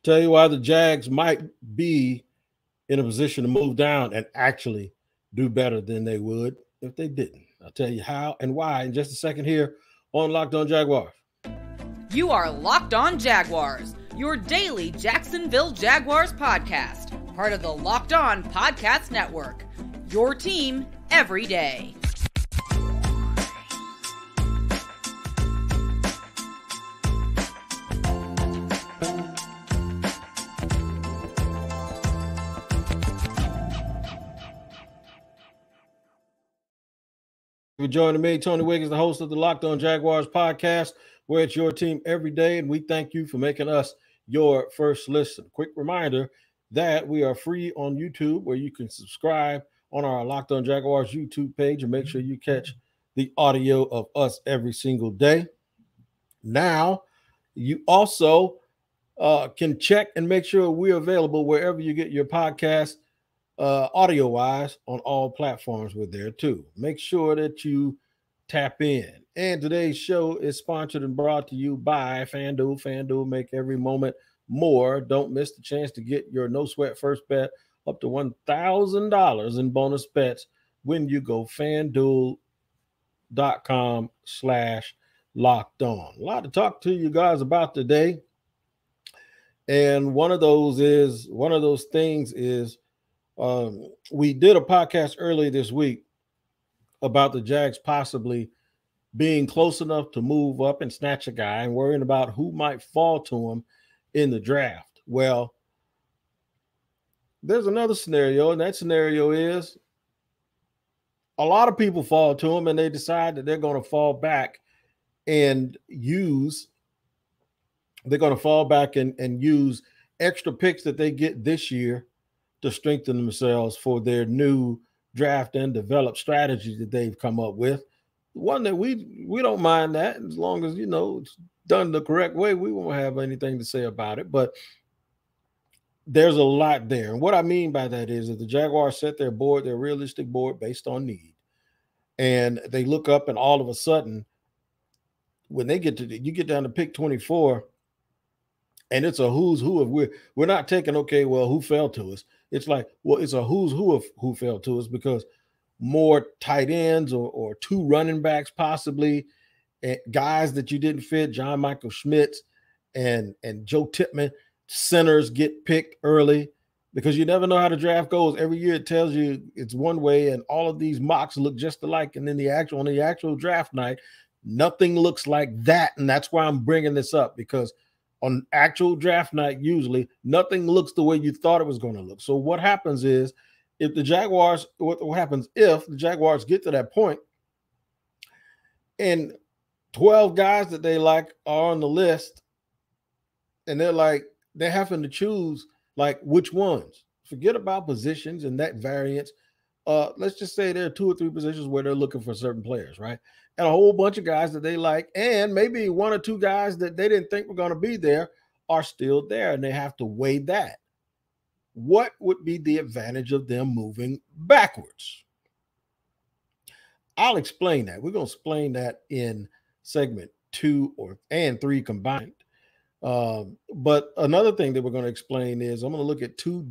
Tell you why the Jags might be in a position to move down and actually do better than they would if they didn't. I'll tell you how and why in just a second here on Locked On Jaguars. You are Locked On Jaguars, your daily Jacksonville Jaguars podcast, part of the Locked On Podcast Network, your team every day. For joining me, Tony Wiggins, the host of the Locked On Jaguars podcast, where it's your team every day, and we thank you for making us your first listen. Quick reminder that we are free on YouTube, where you can subscribe on our Locked On Jaguars YouTube page and make sure you catch the audio of us every single day. Now, you also can check and make sure we're available wherever you get your podcast. Audio-wise on all platforms, we're there too. Make sure that you tap in. And today's show is sponsored and brought to you by FanDuel. FanDuel, make every moment more. Don't miss the chance to get your no-sweat first bet up to $1,000 in bonus bets when you go FanDuel.com/locked-on. A lot to talk to you guys about today. And one of those things is we did a podcast earlier this week about the Jags possibly being close enough to move up and snatch a guy and worrying about who might fall to him in the draft. Well, there's another scenario, and that scenario is a lot of people fall to him and they decide that they're going to fall back and use extra picks that they get this year to strengthen themselves for their new draft and develop strategy that they've come up with. One that we don't mind that, as long as, it's done the correct way, we won't have anything to say about it. But there's a lot there. And what I mean by that is that the Jaguars set their realistic board based on need. And they look up and all of a sudden, when you get down to pick 24, and it's a who's who of we're not taking, okay, well, who fell to us? It's like, well, it's a who's who of who fell to us, because more tight ends or two running backs possibly, and guys that you didn't fit, John Michael Schmitz and Joe Tippmann, centers get picked early, because you never know how the draft goes. Every year it tells you it's one way, and all of these mocks look just alike. And then on the actual draft night, nothing looks like that. And that's why I'm bringing this up, because on actual draft night, usually nothing looks the way you thought it was going to look. So what happens is, what happens if the Jaguars get to that point and 12 guys that they like are on the list, and they're having to choose like which ones. Forget about positions and that variance. Let's just say there are 2 or 3 positions where they're looking for certain players, right? And a whole bunch of guys that they like, and maybe 1 or 2 guys that they didn't think were going to be there are still there, and they have to weigh that. What would be the advantage of them moving backwards? I'll explain that. We're going to explain that in segment 2 and 3 combined. But another thing that we're going to explain is I'm going to look at 2 of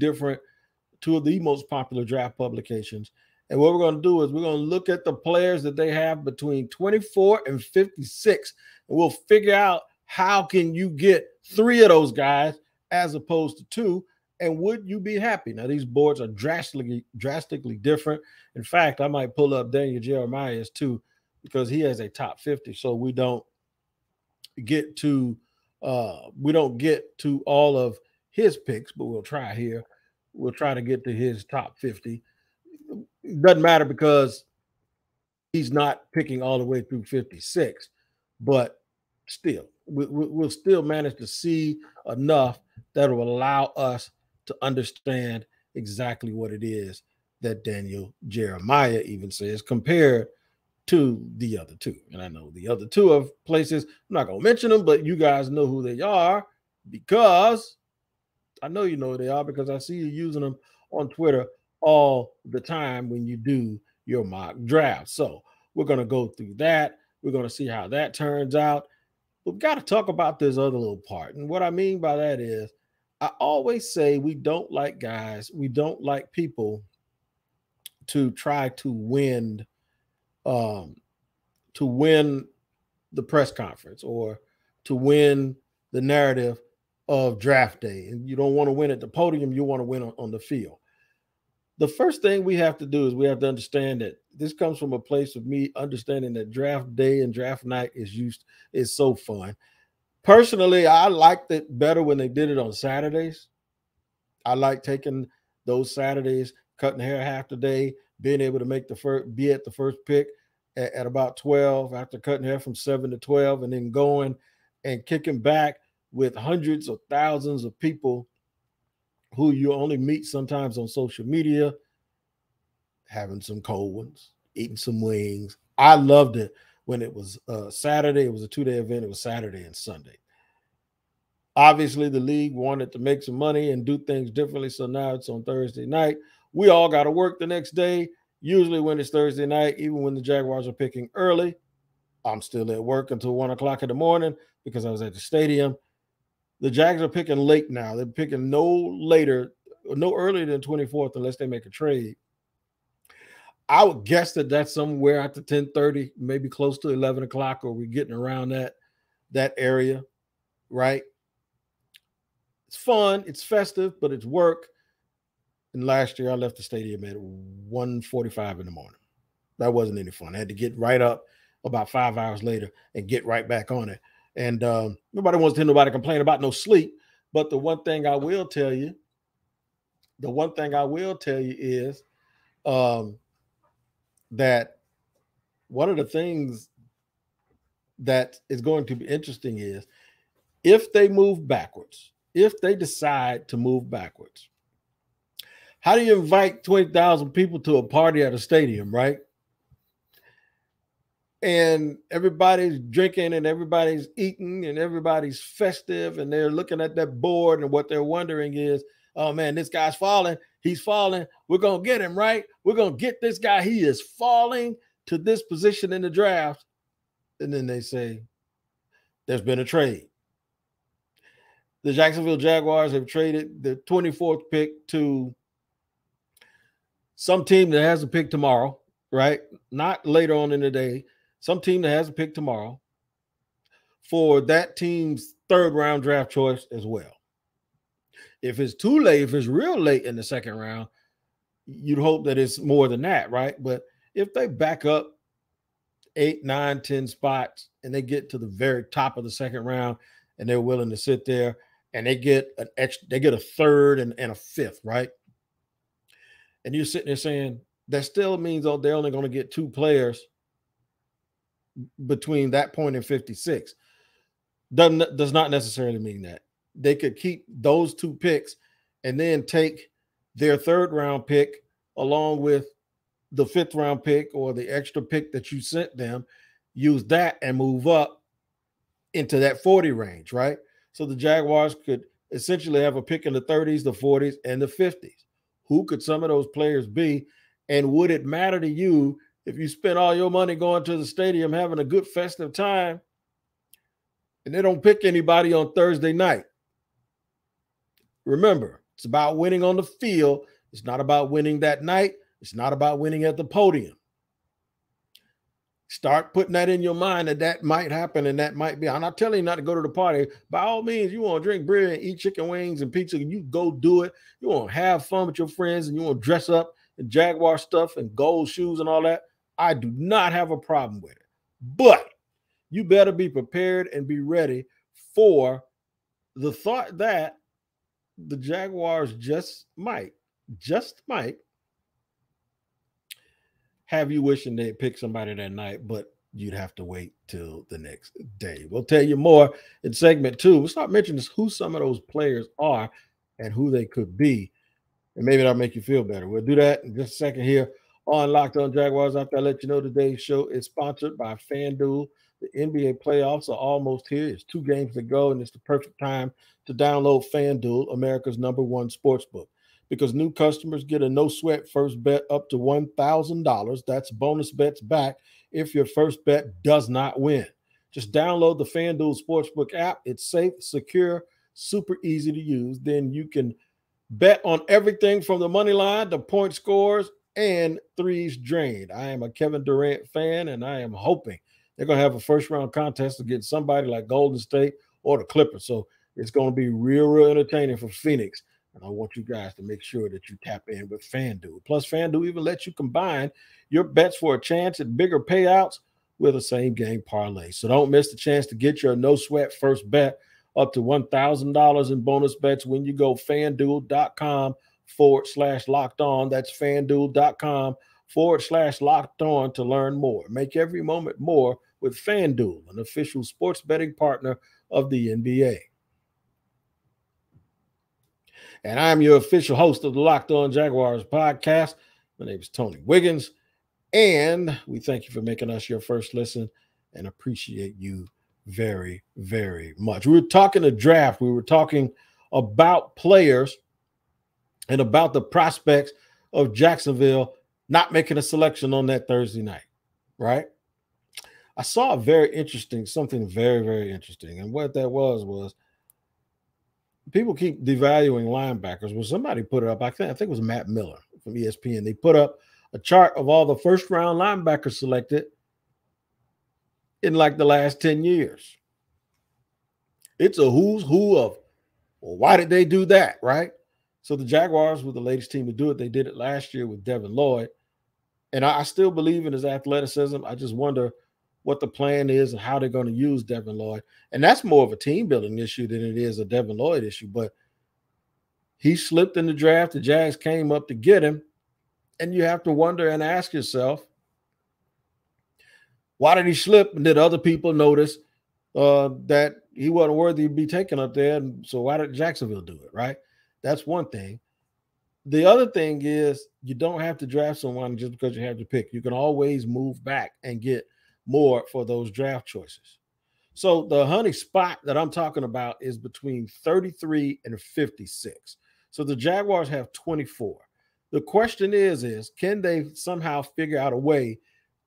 the most popular draft publications. And what we're going to do is we're going to look at the players that they have between 24 and 56. And we'll figure out how can you get 3 of those guys as opposed to 2. And would you be happy? Now, these boards are drastically different. In fact, I might pull up Daniel Jeremiah's too, because he has a top 50. So we don't get to all of his picks, but we'll try here. We'll try to get to his top 50. It doesn't matter because he's not picking all the way through 56, but still, we'll still manage to see enough that will allow us to understand exactly what it is that Daniel Jeremiah even says compared to the other 2. And I know the other 2 of places, I'm not going to mention them, but you guys know who they are, because I know you know who they are, because I see you using them on Twitter all the time when you do your mock draft. So we're going to go through that. We're going to see how that turns out. We've got to talk about this other little part. And what I mean by that is, I always say we don't like people to try to win the press conference or to win the narrative of draft day. And you don't want to win at the podium, you want to win on the field. The first thing we have to do is we have to understand that this comes from a place of me understanding that draft day and draft night is so fun. Personally, I liked it better when they did it on Saturdays. I like taking those Saturdays, cutting hair half the day, being able to be at the first pick at about 12 after cutting hair from 7 to 12, and then going and kicking back with hundreds of thousands of people who you only meet sometimes on social media, having some cold ones, eating some wings. I loved it when it was Saturday. It was a 2-day event. It was Saturday and Sunday. Obviously, the league wanted to make some money and do things differently, so now it's on Thursday night. We all got to work the next day. Usually when it's Thursday night, even when the Jaguars are picking early, I'm still at work until 1 o'clock in the morning because I was at the stadium. The Jags are picking late now. They're picking no earlier than 24th unless they make a trade. I would guess that that's somewhere after 10:30, maybe close to 11 o'clock, or we're getting around that area, right? It's fun, it's festive, but it's work. And last year I left the stadium at 1:45 in the morning. That wasn't any fun. I had to get right up about 5 hours later and get right back on it. And nobody wants to hear nobody complain about no sleep. But the one thing I will tell you is that one of the things that is going to be interesting is if they move backwards, if they decide to move backwards, how do you invite 20,000 people to a party at a stadium, right? And everybody's drinking and everybody's eating and everybody's festive and they're looking at that board, and what they're wondering is, oh man, this guy's falling. He's falling. We're going to get him, right? We're going to get this guy. He is falling to this position in the draft. And then they say, there's been a trade. The Jacksonville Jaguars have traded the 24th pick to some team that has a pick tomorrow, right? Not later on in the day. Some team that has a pick tomorrow for that team's third-round draft choice as well. If it's too late, if it's real late in the second round, you'd hope that it's more than that, right? But if they back up 8, 9, 10 spots and they get to the very top of the second round and they're willing to sit there and they get a third and a fifth, right? And you're sitting there saying that still means they're only going to get 2 players between that point and 56. Does not necessarily mean that. They could keep those 2 picks and then take their third-round pick along with the 5th-round pick or the extra pick that you sent them, use that and move up into that 40 range, right? So the Jaguars could essentially have a pick in the 30s, the 40s, and the 50s. Who could some of those players be? And would it matter to you if you spend all your money going to the stadium, having a good festive time, and they don't pick anybody on Thursday night? Remember, it's about winning on the field. It's not about winning that night. It's not about winning at the podium. Start putting that in your mind that might happen and that might be. I'm not telling you not to go to the party. By all means, you want to drink beer and eat chicken wings and pizza, you go do it. You want to have fun with your friends and you want to dress up in Jaguar stuff and gold shoes and all that. I do not have a problem with it. But you better be prepared and be ready for the thought that the Jaguars just might have you wishing they'd pick somebody that night, but you'd have to wait till the next day. We'll tell you more in segment 2. We'll start mentioning who some of those players are and who they could be, and maybe that'll make you feel better. We'll do that in just a second here on Locked On Jaguars. After I let you know, today's show is sponsored by FanDuel. The NBA playoffs are almost here. It's 2 games to go, and it's the perfect time to download FanDuel, America's #1 sportsbook, because new customers get a no-sweat first bet up to $1,000. That's bonus bets back if your first bet does not win. Just download the FanDuel Sportsbook app. It's safe, secure, super easy to use. Then you can bet on everything from the money line, the point scores, and threes drained. I am a Kevin Durant fan, and I am hoping they're going to have a first-round contest against somebody like Golden State or the Clippers. So it's going to be real entertaining for Phoenix. And I want you guys to make sure that you tap in with FanDuel. Plus, FanDuel even lets you combine your bets for a chance at bigger payouts with a same-game parlay. So don't miss the chance to get your no-sweat first bet up to $1,000 in bonus bets when you go FanDuel.com/locked on. That's FanDuel.com/locked on to learn more. Make every moment more with FanDuel, an official sports betting partner of the NBA. And I'm your official host of the Locked On Jaguars podcast. My name is Tony Wiggins, and we thank you for making us your first listen and appreciate you very, very much. We were talking the draft. We were talking about players and about the prospects of Jacksonville not making a selection on that Thursday night, right? I saw something very, very interesting. And what that was people keep devaluing linebackers. Well, somebody put it up. I think it was Matt Miller from ESPN. They put up a chart of all the first-round linebackers selected in like the last 10 years. It's a who's who of, well, why did they do that, right? So the Jaguars were the latest team to do it. They did it last year with Devin Lloyd. And I still believe in his athleticism. I just wonder what the plan is and how they're going to use Devin Lloyd. And that's more of a team-building issue than it is a Devin Lloyd issue. But he slipped in the draft. The Jags came up to get him. And you have to wonder and ask yourself, why did he slip? And did other people notice that he wasn't worthy to be taken up there? And so why did Jacksonville do it, right? That's one thing. The other thing is you don't have to draft someone just because you have to pick. You can always move back and get more for those draft choices. So the honey spot that I'm talking about is between 33 and 56. So the Jaguars have 24. The question is can they somehow figure out a way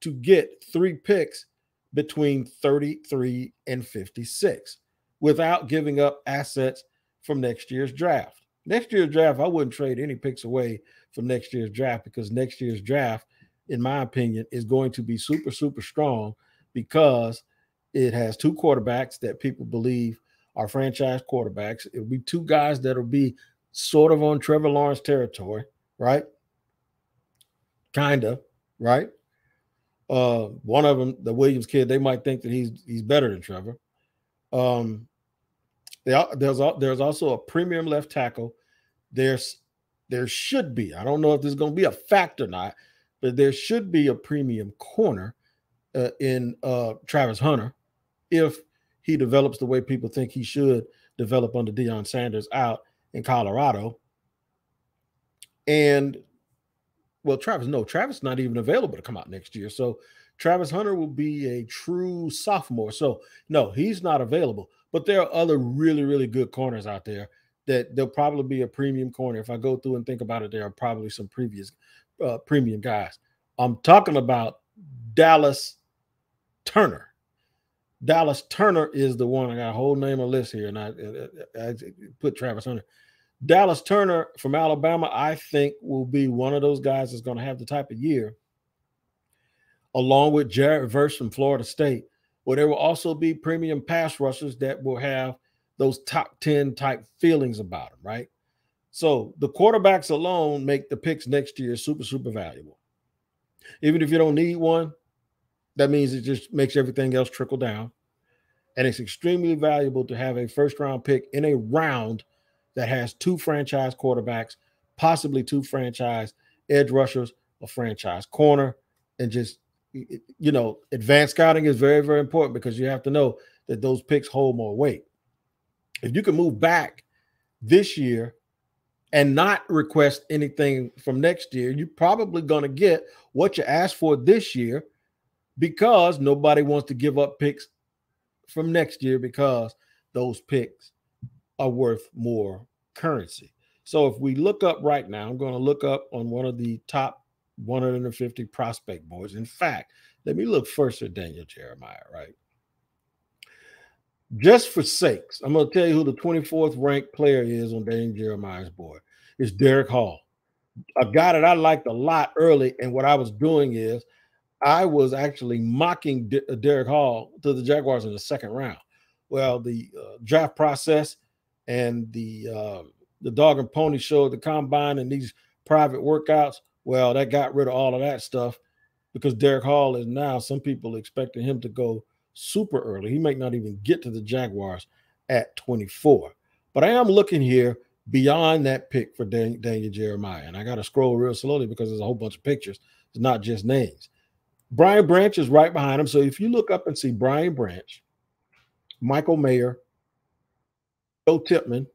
to get 3 picks between 33 and 56 without giving up assets from next year's draft? Next year's draft, I wouldn't trade any picks away from next year's draft because next year's draft, in my opinion, is going to be super, super strong because it has 2 quarterbacks that people believe are franchise quarterbacks. It'll be 2 guys that'll be sort of on Trevor Lawrence territory, right? Kind of, right? One of them, the Williams kid, they might think that he's better than Trevor. There's also a premium left tackle. There should be, I don't know if this is going to be a fact or not, but there should be a premium corner in Travis Hunter if he develops the way people think he should develop under Deion Sanders out in Colorado. And well, Travis not even available to come out next year. So Travis Hunter will be a true sophomore. So no, he's not available. But there are other really, really good corners out there that there'll probably be a premium corner. If I go through and think about it, there are probably some previous premium guys. I'm talking about Dallas Turner. Dallas Turner is the one. I got a whole name of list here, and I put Travis Hunter. Dallas Turner from Alabama, I think, will be one of those guys that's going to have the type of year, along with Jared Verse from Florida State, where there will also be premium pass rushers that will have those top 10 type feelings about them, right? So the quarterbacks alone make the picks next year super, super valuable. Even if you don't need one, that means it just makes everything else trickle down. And it's extremely valuable to have a first-round pick in a round that has 2 franchise quarterbacks, possibly 2 franchise edge rushers, a franchise corner, and just, advanced scouting is very, very important because you have to know that those picks hold more weight. If you can move back this year and not request anything from next year, you're probably going to get what you asked for this year because nobody wants to give up picks from next year because those picks are worth more currency. So if we look up right now, I'm going to look up on one of the top 150 prospect boards. In fact, let me look first at Daniel Jeremiah, right? Just for sakes, I'm going to tell you who the 24th ranked player is on Daniel Jeremiah's board. It's Derek Hall, a guy that I liked a lot early. And what I was doing is I was actually mocking Derek Hall to the Jaguars in the second round. Well, the draft process and the dog and pony show, the combine and these private workouts, well, that got rid of all of that stuff because Derek Hall is now, some people expecting him to go super early. He might not even get to the Jaguars at 24. But I am looking here beyond that pick for Daniel Jeremiah. And I got to scroll real slowly because there's a whole bunch of pictures. It's not just names. Brian Branch is right behind him. So if you look up and see Brian Branch, Michael Mayer, Joe Tipman,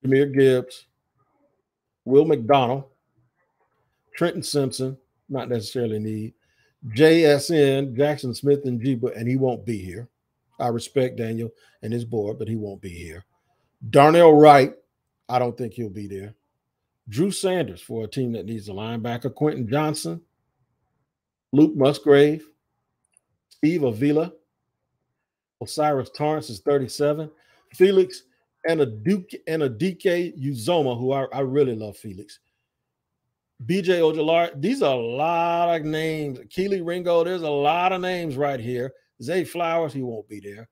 Jahmyr Gibbs, Will McDonald, Trenton Simpson, not necessarily need, JSN, Jackson Smith and Jiba, and he won't be here. I respect Daniel and his board, but he won't be here. Darnell Wright, I don't think he'll be there. Drew Sanders for a team that needs a linebacker. Quentin Johnson, Luke Musgrave, Steve Avila, Osiris Torrance is 37. Felix and a DK Uzoma, who I really love Felix. BJ Ojolari, these are a lot of names. Keely Ringo, there's a lot of names right here. Zay Flowers, he won't be there.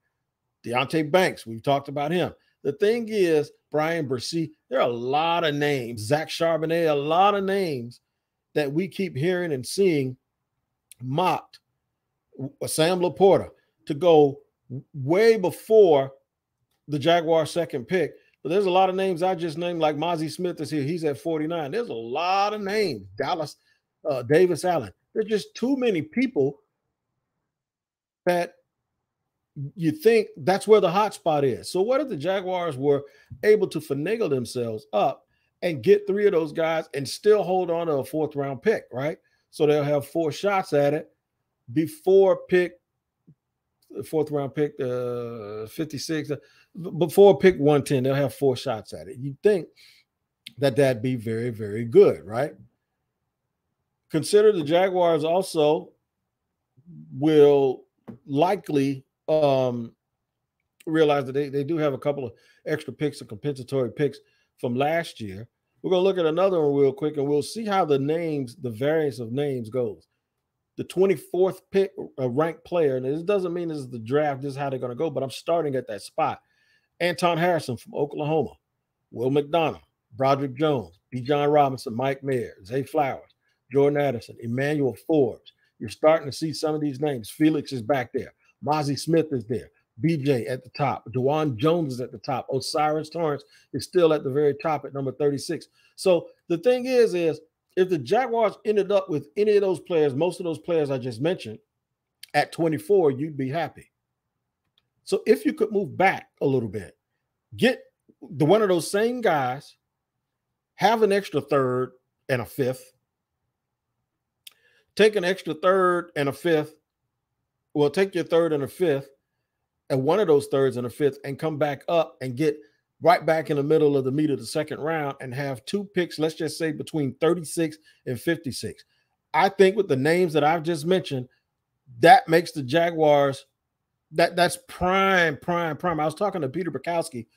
Deontay Banks, we've talked about him. The thing is, Brian Bursey, there are a lot of names. Zach Charbonnet, a lot of names that we keep hearing and seeing mocked. Sam Laporta to go way before the Jaguars' second pick. But there's a lot of names I just named, like Mozzie Smith is here. He's at 49. There's a lot of names. Dallas, Davis Allen. There's just too many people that you think that's where the hot spot is. So what if the Jaguars were able to finagle themselves up and get three of those guys and still hold on to a fourth-round pick, right? So they'll have 4 shots at it before fourth-round pick 56. Before pick 110, they'll have 4 shots at it. You think that that'd be very, very good, right? Consider the Jaguars also will likely realize that they do have a couple of extra picks and compensatory picks from last year. We're going to look at another one real quick, and we'll see how the variance of names goes. The 24th pick, ranked player, and this doesn't mean this is the draft, this is how they're going to go, but I'm starting at that spot. Anton Harrison from Oklahoma, Will McDonald, Broderick Jones, Bijan Robinson, Mike Mayer, Zay Flowers, Jordan Addison, Emmanuel Forbes. You're starting to see some of these names. Felix is back there. Mozzie Smith is there. BJ at the top. DeJuan Jones is at the top. Osiris Torrance is still at the very top at number 36. So the thing is if the Jaguars ended up with any of those players, most of those players I just mentioned, at 24, you'd be happy. So if you could move back a little bit, get one of those same guys, have an extra third and a fifth, take an extra third and a fifth, well, take your third and a fifth, and one of those thirds and a fifth, and come back up and get right back in the middle of the meat of the second round and have 2 picks, let's just say between 36 and 56. I think with the names that I've just mentioned, that makes the Jaguars, that's prime. I was talking to Peter Bukowski,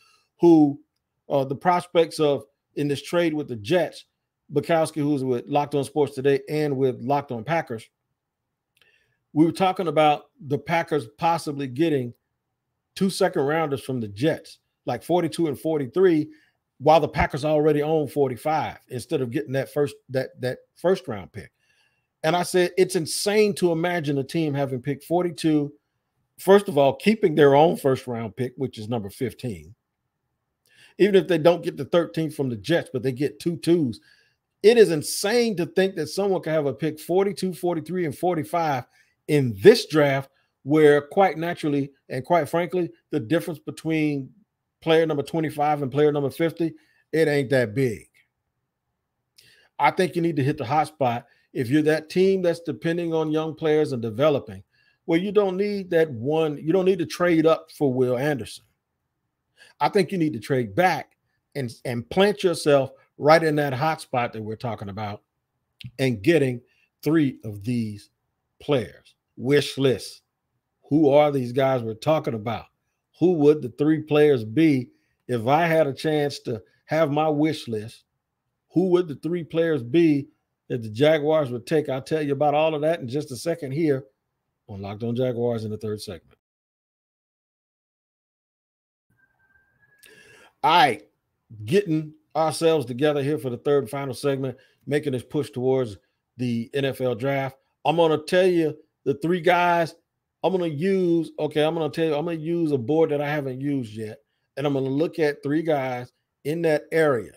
who the prospects of in this trade with the Jets, Bukowski, who's with Locked On Sports Today and with Locked On Packers. We were talking about the Packers possibly getting 2 second-rounders from the Jets, like 42 and 43, while the Packers already own 45 instead of getting that first-round pick. And I said, it's insane to imagine a team having picked 42, first of all, keeping their own first-round pick, which is number 15. Even if they don't get the 13th from the Jets, but they get 2 twos. It is insane to think that someone can have a pick 42, 43, and 45 in this draft, where quite naturally and quite frankly, the difference between player number 25 and player number 50, it ain't that big. I think you need to hit the hot spot. If you're that team that's depending on young players and developing, well, you don't need that one. You don't need to trade up for Will Anderson. I think you need to trade back and plant yourself right in that hot spot that we're talking about and getting 3 of these players. Wish list. Who are these guys we're talking about? who would the 3 players be if I had a chance to have my wish list? Who would the 3 players be that the Jaguars would take? I'll tell you about all of that in just a second here on Locked On Jaguars in the third segment. All right, getting ourselves together here for the third and final segment, making this push towards the NFL draft. I'm going to tell you the 3 guys I'm going to use. Okay, I'm going to tell you, I'm going to use a board that I haven't used yet, and I'm going to look at 3 guys in that area.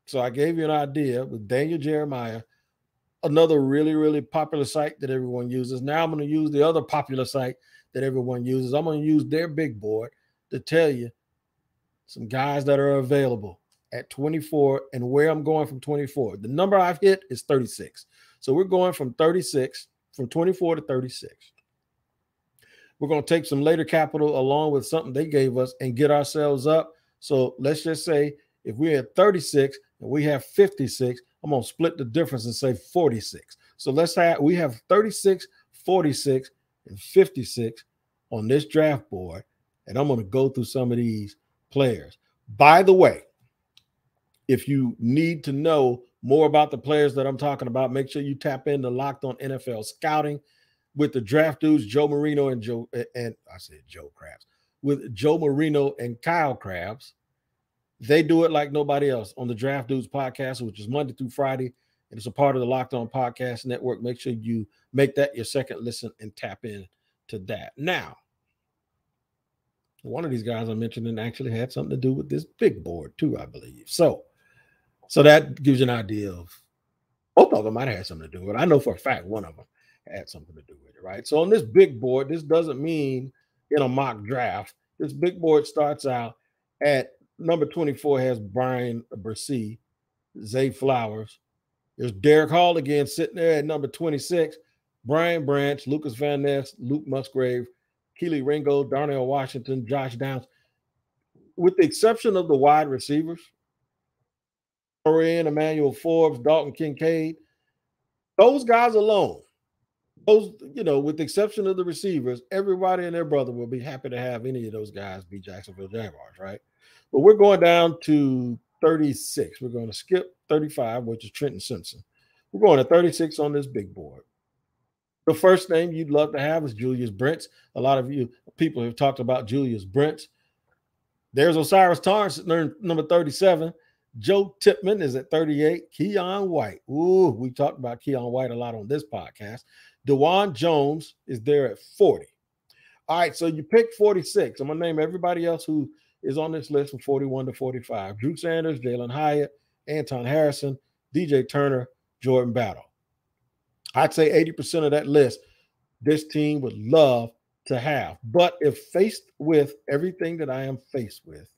So I gave you an idea with Daniel Jeremiah, another really, really popular site that everyone uses. Now I'm going to use the other popular site that everyone uses. I'm going to use their big board to tell you some guys that are available at 24 and where I'm going from 24. The number I've hit is 36. So we're going from 36, from 24 to 36. We're going to take some later capital along with something they gave us and get ourselves up. So let's just say if we're at 36 and we have 56, I'm going to split the difference and say 46. So we have 36, 46, and 56 on this draft board. And I'm going to go through some of these players. By the way, if you need to know more about the players that I'm talking about, make sure you tap into Locked On NFL Scouting with the draft dudes, Joe Marino and Joe Krabs, with Joe Marino and Kyle Krabs. They do it like nobody else on the Draft Dudes podcast, which is Monday through Friday, and it's a part of the Locked On Podcast Network. Make sure you make that your second listen and tap in to that. Now, one of these guys I mentioned actually had something to do with this big board too, I believe. So that gives you an idea of both of them might have had something to do with it. I know for a fact one of them had something to do with it, right? So on this big board, this doesn't mean in a mock draft. This big board starts out at number 24 has Brian Bresee, Zay Flowers. There's Derek Hall again sitting there at number 26. Brian Branch, Lucas Van Ness, Luke Musgrave, Keely Ringo, Darnell Washington, Josh Downs. With the exception of the wide receivers, Orion, Emmanuel Forbes, Dalton Kincaid, those guys alone, with the exception of the receivers, everybody and their brother will be happy to have any of those guys be Jacksonville Jaguars, right? But we're going down to 36. We're going to skip 35, which is Trenton Simpson. We're going to 36 on this big board. The first name you'd love to have is Julius Brents. A lot of you people have talked about Julius Brents. There's Osiris Torrance at number 37. Joe Tipman is at 38. Keon White. Ooh, we talked about Keon White a lot on this podcast. DeJuan Jones is there at 40. All right, so you pick 46. I'm going to name everybody else who is on this list from 41 to 45. Drew Sanders, Jalen Hyatt, Anton Harrison, DJ Turner, Jordan Battle. I'd say 80% of that list, this team would love to have. But if faced with everything that I am faced with,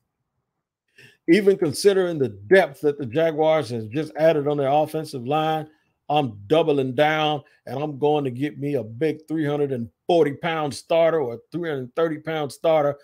even considering the depth that the Jaguars has just added on their offensive line, I'm doubling down and I'm going to get me a big 340-pound starter or 330-pound starter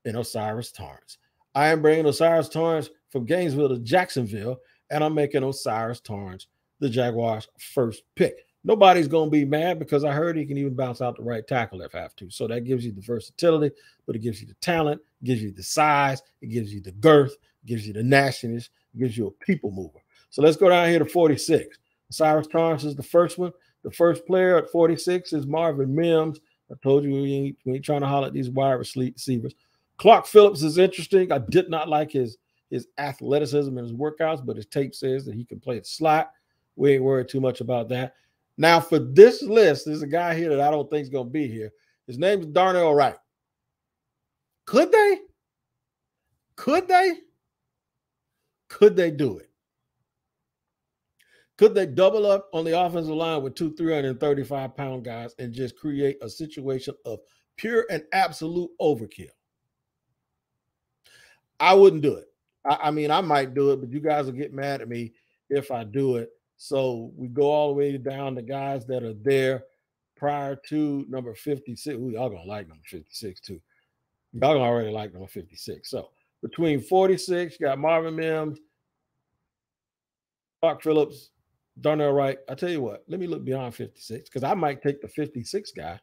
in Osiris Torrance. I am bringing Osiris Torrance from Gainesville to Jacksonville, and I'm making Osiris Torrance the Jaguars' first pick. Nobody's going to be mad because I heard he can even bounce out the right tackle if I have to. So that gives you the versatility, but it gives you the talent, it gives you the size, it gives you the girth, it gives you the nastiness, it gives you a people mover. So let's go down here to 46. Osiris Torrance is the first one. The first player at 46 is Marvin Mims. I told you we ain't trying to holler at these wide receivers. Clark Phillips is interesting. I did not like his athleticism and his workouts, but his tape says that he can play the slot. We ain't worried too much about that. Now, for this list, there's a guy here that I don't think is going to be here. His name is Darnell Wright. Could they? Could they do it? Could they double up on the offensive line with two 335-pound guys and just create a situation of pure and absolute overkill? I wouldn't do it. I mean, I might do it, but you guys will get mad at me if I do it. So we go all the way down to guys that are there prior to number 56. Ooh, y'all going to like number 56 too. Y'all going to already like number 56. So between 46, you got Marvin Mims, Clark Phillips, Darnell Wright. I tell you what, let me look beyond 56 because I might take the 56 guy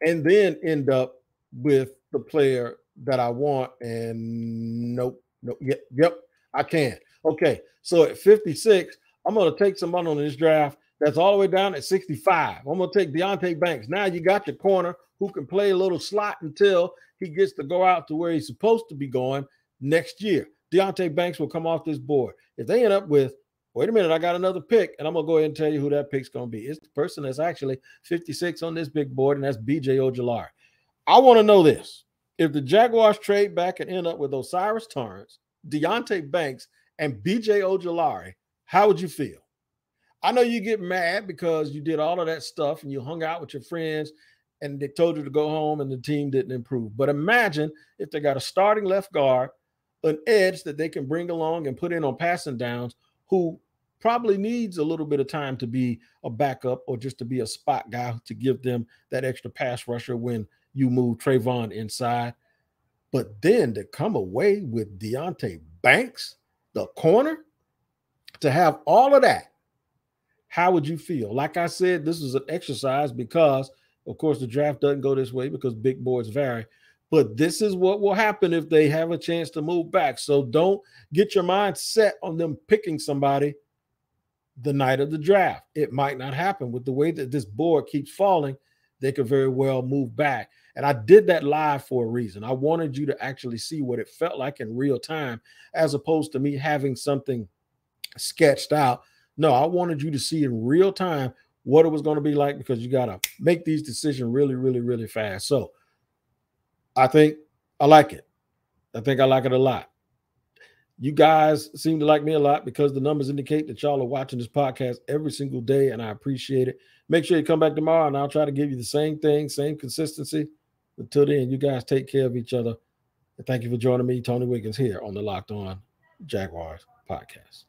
and then end up with the player that I want. And nope, yep, I can. Okay, so at 56, I'm going to take someone on this draft that's all the way down at 65. I'm going to take Deonte Banks. Now you got your corner who can play a little slot until he gets to go out to where he's supposed to be going next year. Deonte Banks will come off this board. If they end up with, wait a minute, I got another pick, and I'm going to go ahead and tell you who that pick's going to be. It's the person that's actually 56 on this big board, and that's B.J. Ojulari. I want to know this. If the Jaguars trade back and end up with Osiris Torrance, Deonte Banks, and B.J. Ojulari, how would you feel? I know you get mad because you did all of that stuff and you hung out with your friends and they told you to go home and the team didn't improve. But imagine if they got a starting left guard, an edge that they can bring along and put in on passing downs, who probably needs a little bit of time to be a backup or just to be a spot guy to give them that extra pass rusher when you move Trayvon inside. But then to come away with Deonte Banks, the corner, to have all of that, how would you feel? Like I said, this is an exercise because, of course, the draft doesn't go this way because big boards vary. But this is what will happen if they have a chance to move back. So don't get your mind set on them picking somebody the night of the draft. It might not happen. With the way that this board keeps falling, they could very well move back. And I did that live for a reason. I wanted you to actually see what it felt like in real time, as opposed to me having something sketched out. No, I wanted you to see in real time what it was going to be like, because you got to make these decisions really, really, really fast. So I think I like it. I think I like it a lot. You guys seem to like me a lot because the numbers indicate that y'all are watching this podcast every single day, and I appreciate it. Make sure you come back tomorrow, and I'll try to give you the same thing, same consistency. Until then, you guys take care of each other. And thank you for joining me, Tony Wiggins, here on the Locked On Jaguars podcast.